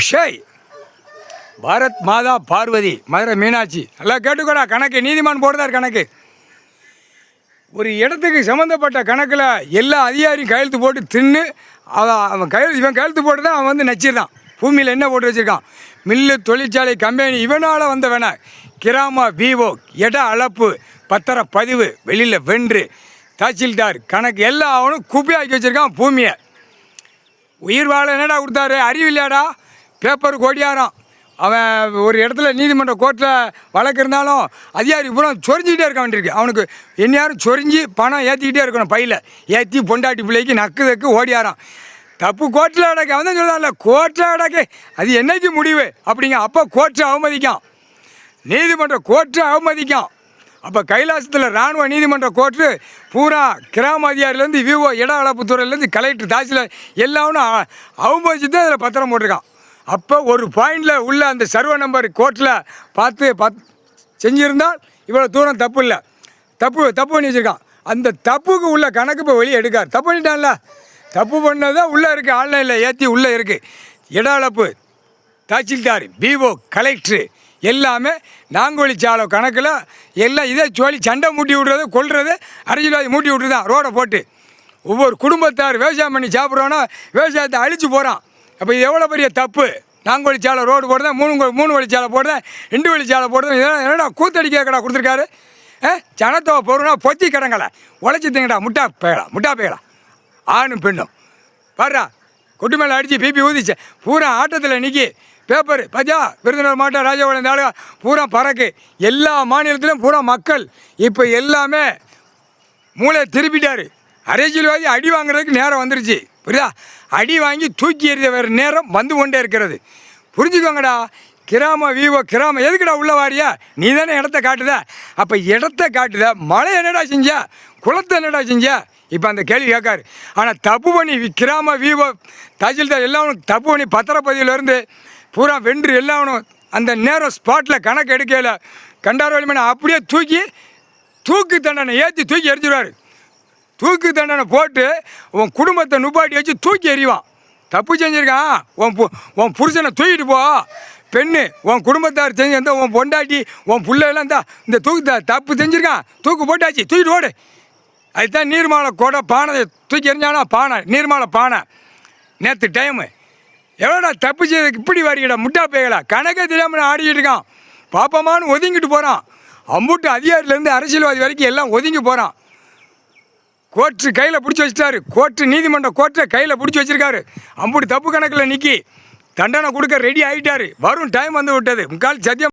ஷேய் பாரத் மாதா பார்வதி மதுரை மீனாட்சி எல்லாம் கேட்டுக்கோடா. கணக்கு நீதிமான் போடுறார் கணக்கு. ஒரு இடத்துக்கு சம்மந்தப்பட்ட கணக்கில் எல்லா அதிகாரியும் கையெழுத்து போட்டு தின்னு அவன் இவன் கையெழுத்து போட்டு தான் அவன் வந்து நச்சிருந்தான். பூமியில் என்ன போட்டு வச்சுருக்கான்? மில்லு, தொழிற்சாலை, கம்பெனி இவனால் வந்தவன கிராம விஓ, இட அளப்பு, பத்திர பதிவு, வெளியில் வென்று, தாசில்தார் கணக்கு எல்லாம் அவனும் குப்பையாக்கி வச்சுருக்கான் பூமியை. உயிர் வாழ என்னடா கொடுத்தாரு? அறிவில்லையாடா? பேப்பர் கொடியாராம். அவன் ஒரு இடத்துல நீதிமன்ற கோர்ட்டில் வழக்கு இருந்தாலும் அதிகாரி பூரா சொரிஞ்சிக்கிட்டே இருக்க வேண்டியிருக்கு. அவனுக்கு எந்நேரம் சொரிஞ்சு பணம் ஏற்றிக்கிட்டே இருக்கணும். பையில் ஏற்றி பொண்டாட்டி பிள்ளைக்கு நக்கு ஓடியாரான். தப்பு கோர்ட்டில் அடக்க அவன் தான் சொல்கிறான்ல, கோர்ட்டில் அடக்க அது என்னைக்கு முடிவு அப்படிங்க. அப்போ கோர்ட்டை அவமதிக்கான், நீதிமன்ற கோர்ட்டை அவமதிக்கான். அப்போ கைலாசத்தில் இராணுவ நீதிமன்ற கோர்ட்டு பூரா கிராம அதிகாரிலேருந்து விஓ, இட அளப்புத்துறையிலேருந்து கலெக்டர், தாசில்தார் எல்லாரும் அவமதிச்சு தான் அதில் பத்திரம் போட்டிருக்கான். அப்போ ஒரு பாயிண்டில் உள்ள அந்த சர்வ நம்பர் கோர்ட்டில் பார்த்து செஞ்சுருந்தால் இவ்வளோ தூரம் தப்பு இல்லை, தப்பு பண்ணி வச்சுருக்கான். அந்த தப்புக்கு உள்ள கணக்கு இப்போ வெளியே எடுக்கார். தப்பு பண்ணிட்டான்ல, தப்பு பண்ணதான் உள்ளே இருக்குது, ஆன்லைனில் ஏற்றி உள்ளே இருக்குது. இட அளப்பு, தாசில்தார், பிஓ, கலெக்டரு எல்லாமே நாங்கொழிச்சாலை கணக்கில் எல்லாம் இதே சொல்லி சண்டை மூட்டி விட்றது, கொள்வது, அரசியல்வாதி மூட்டி விட்டுருதான் ரோடை போட்டு. ஒவ்வொரு குடும்பத்தார் விவசாயம் பண்ணி சாப்பிட்றோன்னா விவசாயத்தை அழித்து போகிறான். அப்போ இது எவ்வளோ பெரிய தப்பு? நாங்கொழிச்சாலை ரோடு போடுறேன், மூணு வழிச்சாலை போடுறேன், 2 வழிச்சாலை போடுறேன். இதெல்லாம் என்னடா கூத்தடிக்க கடா கொடுத்துருக்காரு? ஜனத்தொகை பொருள்னா பொத்தி கிடங்கலை உழைச்சி திங்கடா. முட்டா பேயலாம் ஆணும் பெண்ணும் பாடுறா. கொட்டு மேலே அடித்து பிபி ஊதிச்சு பூரா ஆட்டத்தில் நிற்கி. பேப்பர் பஜா விருதுநகர் மாவட்டம் ராஜபாளையம் தாலுகா பூரா பறக்கு. எல்லா மாநிலத்திலும் பூரா மக்கள் இப்போ எல்லாமே மூளை திருப்பிட்டார். அரசியல்வாதி அடி வாங்குறதுக்கு நேரம் வந்துருச்சு, புரியுதா? அடி வாங்கி தூக்கி எறிய வேறு நேரம் வந்து கொண்டே இருக்கிறது. புரிஞ்சுக்கோங்கடா. கிராம விஓ, கிராமம் எதுக்குடா உள்ள வாரியா? நீ தானே இடத்த காட்டுத. அப்போ இடத்த காட்டுத, மழை என்னடா செஞ்ச, குளத்தை என்னடா செஞ்ச? இப்போ அந்த கேள்வி கேட்காரு. ஆனால் தப்பு பண்ணி கிராம விஓ, தாசில்தார் எல்லாரும் தப்பு பண்ணி பத்திரப்பதிவிலேருந்து பூரா வென்று எல்லாரும் அந்த நேரம் ஸ்பாட்டில் கணக்கு எடுக்கல. கண்டார் வழிமனை அப்படியே தூக்கு தண்டனை ஏற்றி தூக்கி எரிஞ்சிடுவார். தூக்கு தண்டனை போட்டு உன் குடும்பத்தை நுப்பாட்டி வச்சு தூக்கி எறிவான். தப்பு செஞ்சுருக்கான், உன் புருஷனை தூக்கிட்டு போ. பெண்ணு உன் குடும்பத்தார் செஞ்சு உன் பொண்டாட்டி உன் பிள்ளைலாம் இந்த தூக்கு தப்பு செஞ்சுருக்கான், தூக்கு போட்டாச்சு, தூக்கிட்டு ஓடு. அதுதான் நீர்மாலை கொடை பானை தூக்கி எறிஞ்சானா பானை, நீர்மாலை பானை. நேற்று டைமு எவ்வளோடா தப்பு செய்யறதுக்கு இப்படி வரீங்கடா முட்டா பேயலா? கணக்கே தெரியாமல் ஆடிக்கிட்டு இருக்கான். பாப்பமானு ஒதுங்கிட்டு போகிறான். அம்புட்டு அதிகாரிலேருந்து அரசியல்வாதி வரைக்கும் எல்லாம் ஒதுங்கி போகிறான். கோர்ட்டு கையில் பிடிச்சி வச்சுட்டாரு. கோர்ட்டு நீதிமன்ற கோர்ட்டை கையில் பிடிச்சி வச்சுருக்காரு. அம்புட்டு தப்பு கணக்கில் நிற்கி தண்டனை கொடுக்க ரெடி ஆகிட்டாரு. வரும் டைம் வந்து விட்டது. முக்கால் சத்தியம்.